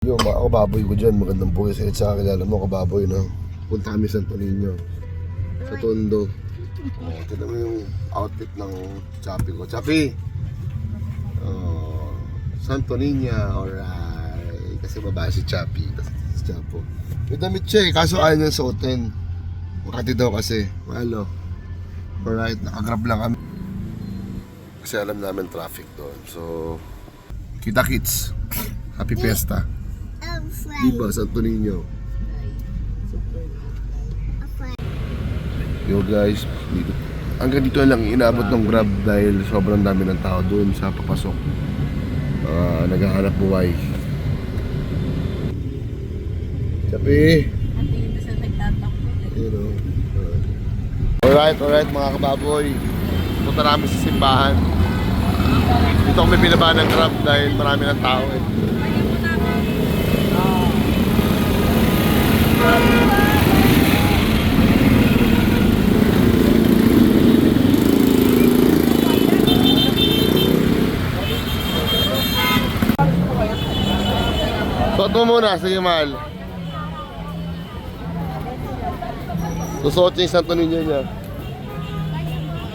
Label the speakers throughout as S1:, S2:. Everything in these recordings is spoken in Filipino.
S1: Yung mga kababoy ko dyan, magandang buhay sa itsa. Kilala mo kababoy, no? Punta kami Santo Niño sa Tondo. Tignan mo yung outfit ng Chappy ko. Chappy! Santo Niño, alright. Kasi babae si Chappy, si Chapo. May damit siya kaso ayaw niya suotin. Makati daw kasi, malo. Alright, nakagrab lang kami. Kasi alam namin traffic doon. So, kita kits. Happy Fiesta. Diba, Santo Niño? Yo guys, dito. Hanggang dito lang inaabot ng Grab dahil sobrang dami ng tao doon sa papasok. Naghahanap buhay. Chappy! Alright mga kababoy. Punta namin sa simbahan. Dito kami binaba ng Grab dahil marami ng tao eh. Suot mo muna, sige mahal. Susuot niya yung Santo Niño niya.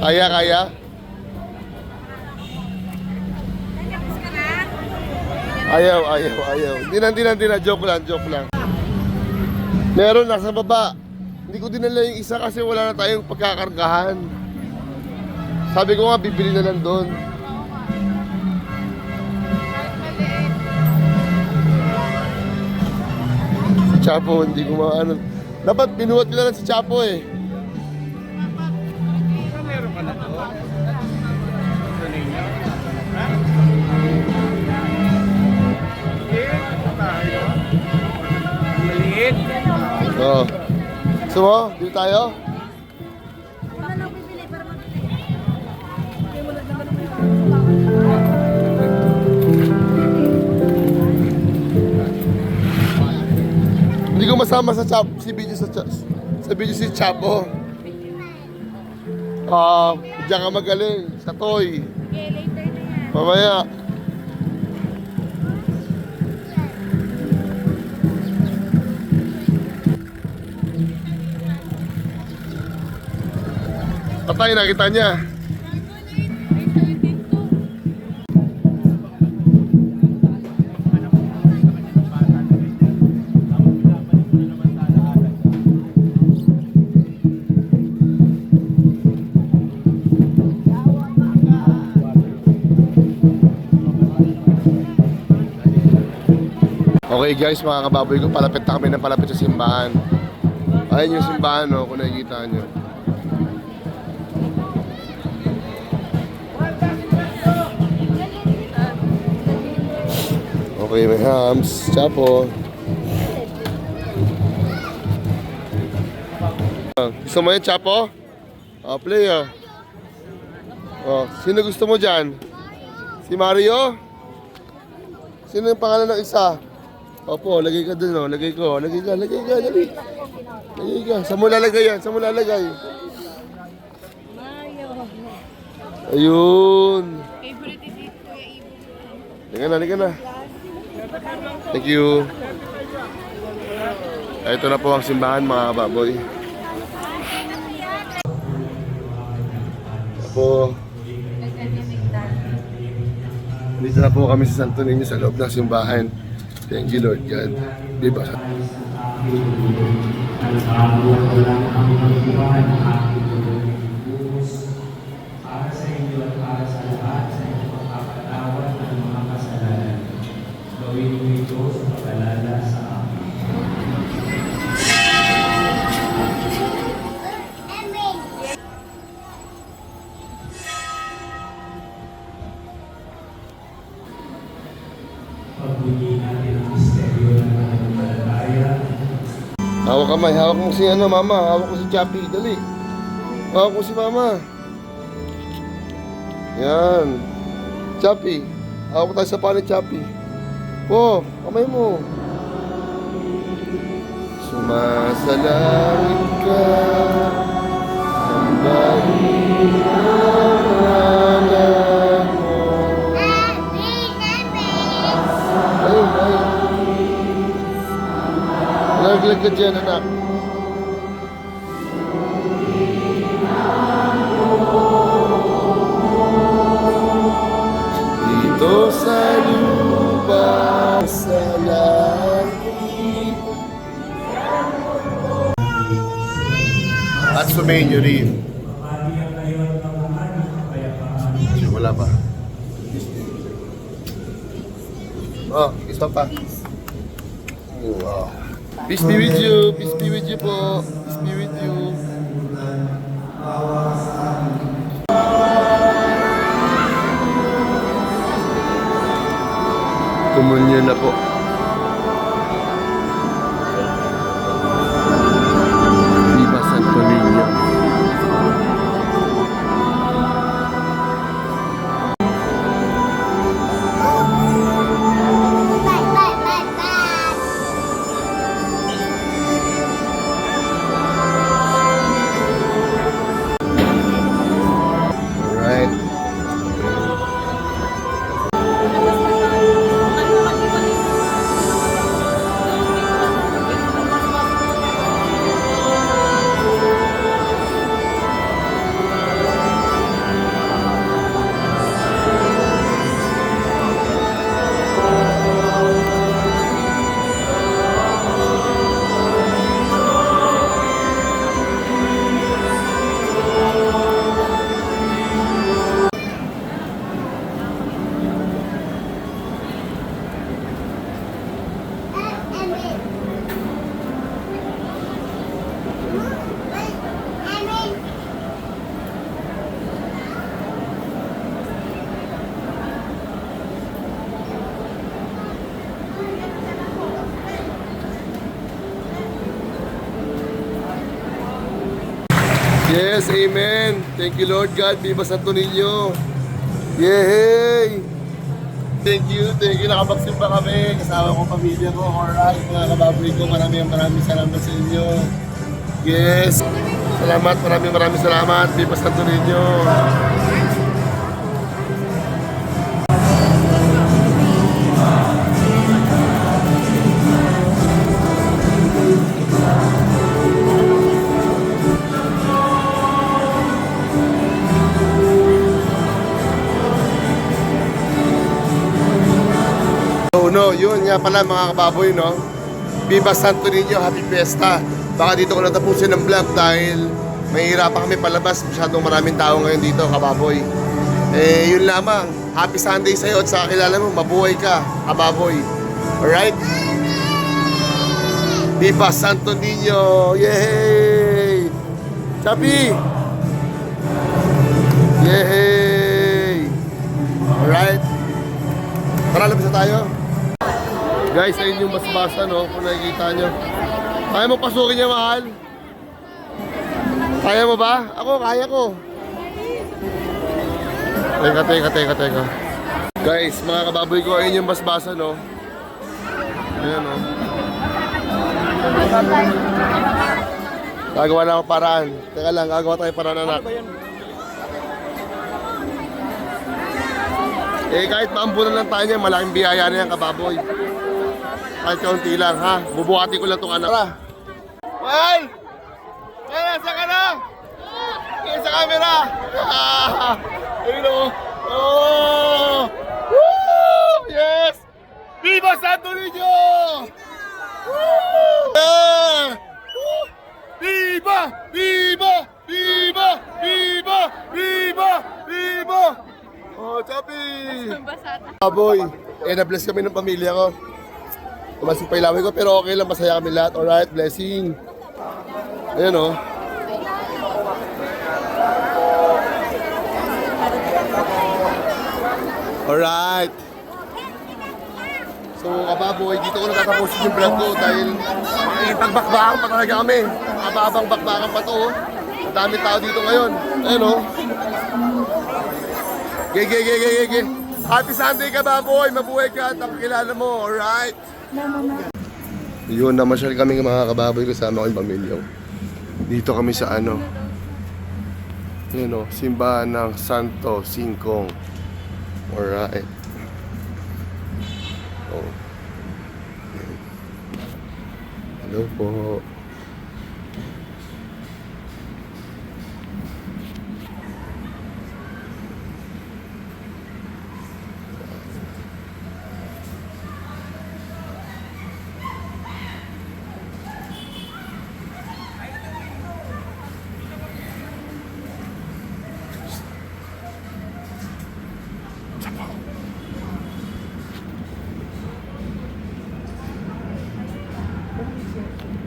S1: Kaya? Ayaw. Hindi na, joke lang. Meron nasa baba. Hindi ko dinala yung isa kasi wala na tayong pagkakargahan. Sabi ko nga, bibili na lang doon. Si Chapo, hindi ko maano. Dapat binuhat ko na lang si Chapo eh.
S2: Meron ka na to? Ito ninyo? Ha? Maliit?
S1: Oo. Gusto mo? Bili tayo?
S3: Wala nang bibili para mabili. Kaya wala naman
S1: Hindi ko masama sa Chapo, sa video si Chapo. Diyan ka magaling, sa toy.
S3: Okay, later na yan.
S1: Mamaya. Patay, nakita niya. Okay guys, mga kababoy ko, palapit na kami ng palapit sa simbahan. Ayun yung simbahan, no, kung nakikita nyo. Okay, may hams, Chapo. Gusto mo yan, Chapo? Play sino gusto mo dyan? Si Mario? Sino yung pangalan ng isa? Opo, lagay ka dun, lagay ka, dali. Lagay ka, saan mo lalagay yan?
S3: Mario.
S1: Ayun.
S3: Favorite is Kuya Ibo.
S1: Halika na. Thank you. Ito na po ang simbahan, mga kababoy. Apo. Dito na po kami sa Santo Niño sa loob ng simbahan. Thank you Lord God. Diba?
S4: Para sa inyo at para sa lahat sa inyong pagpapatawad ng mga kasalanan. Gawin mo ito sa pag-alala sa amin. Pagbunyi natin ang misteryo ng pananampalataya.
S1: Hawak kamay, hawak mo si mama, hawak mo si Chappy, dali. Hawak mo si mama. Yan. Chappy, hawak tayo sa panig Chappy. Kamay mo. Sumasalangit ka, sambahin ang ngalan mo. Ayun. Nalaglag ka dyan, anak. Dito sa lupa, sa langit. At sumainyo rin. Wala pa. Oh, stop pa. Wow. Peace be with you. Peace be with you po. Peace be with you. Kumunyo na po. Viva Santo Niño. Alright. Yes, amen. Thank you, Lord God. Viva Santo Niño. Yay! Thank you. Nakapagsimba pa kami. Kasama ko, pamilya ko. Alright, mga kababoy ko. Maraming salamat sa inyo. Yes. Salamat. Maraming salamat. Viva Santo Niño. No, yun nga pala mga kababoy, no? Viva Santo Niño, Happy Fiesta. Baka dito ko na tapusin ang vlog dahil mahihirapan kami palabas. Masyadong maraming tao ngayon dito, kababoy. Yun lamang. Happy Sunday sa'yo at sa kakilala mo, mabuhay ka, kababoy. Alright? Viva Santo Niño! Yay! Chapi! Yay! Alright? Tara, labis na tayo. Guys, ayun yung basbasa, no? Kung nakikita nyo. Kaya mo pasukin niya, mahal? Kaya mo ba? Ako, kaya ko. Teka. Guys, mga kababoy ko, ayun yung basbasa, no? Ayan, no? Gagawa na ako paraan. Teka lang, gagawa tayo paraan, anak. Kahit maambunan lang tayo niya, malaking biyaya na yan, kababoy. Kahit kaunti lang, ha? Bubuhati ko lang itong anak. Tara! Mahal! Mahal, saan ka na? Sa camera! Ayun o! Oh! Woo! Yes! Viva Santo Niño! Woo! Yeah! Woo! Viva! Viva! Viva! Viva! Viva! Viva! Oh, Chapi! Boy, na-bless kami ng pamilya ko. Tumasok pa ilawin ko, pero okay lang, masaya kami lahat. Alright, blessing. Ayan, oh. Alright. So, kababoy, dito ko natatapusin yung vlog ko dahil pagbakbakan pa talaga kami. Kababang bakbakan pa to, oh. Ang dami tao dito ngayon. Ayan, oh. Gege. Happy Sunday ka, baboy. Mabuhay ka at nakakilala mo. Alright. Yun, namasyal kami mga kababoy kasama ko yung pamilya. Dito kami sa ano. Yun o, simbahan ng Santo Singkong. Alright. Oh. Hello po.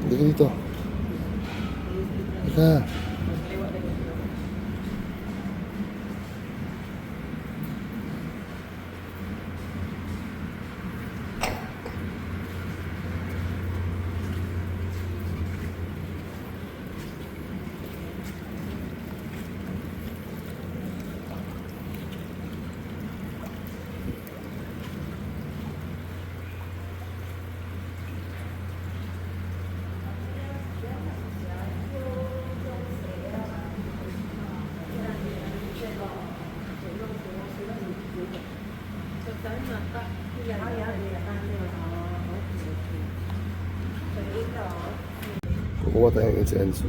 S1: Hindi ka dito. Ika. Kukuha tayong insenso.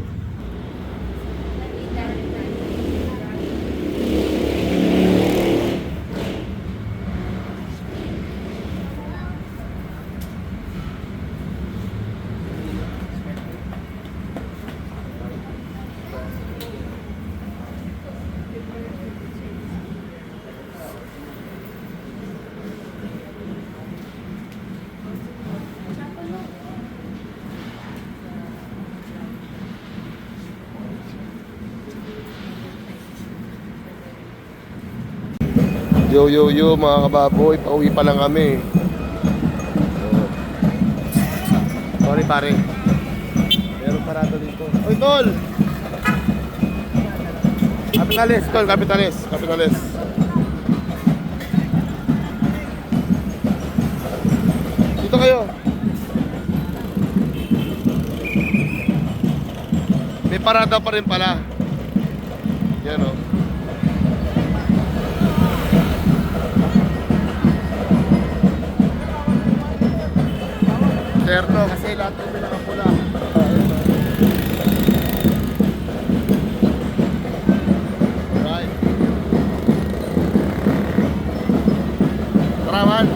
S1: Yo yo yo mga kababoy, pauwi pa lang kami. Sorry pare. Meron parado dito. Oy tol. Capitales, tol, Capitales, Capitales. Dito kayo. May parada pa rin pala. Yan o. Certo, kasi lahat ng pinakapula. Alright. Tara man.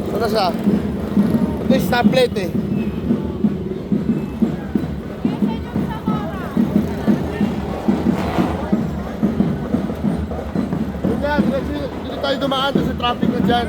S1: Saan na siya? Ito yung stoplight eh. Yun yan, dito tayo dumaan sa traffic na dyan.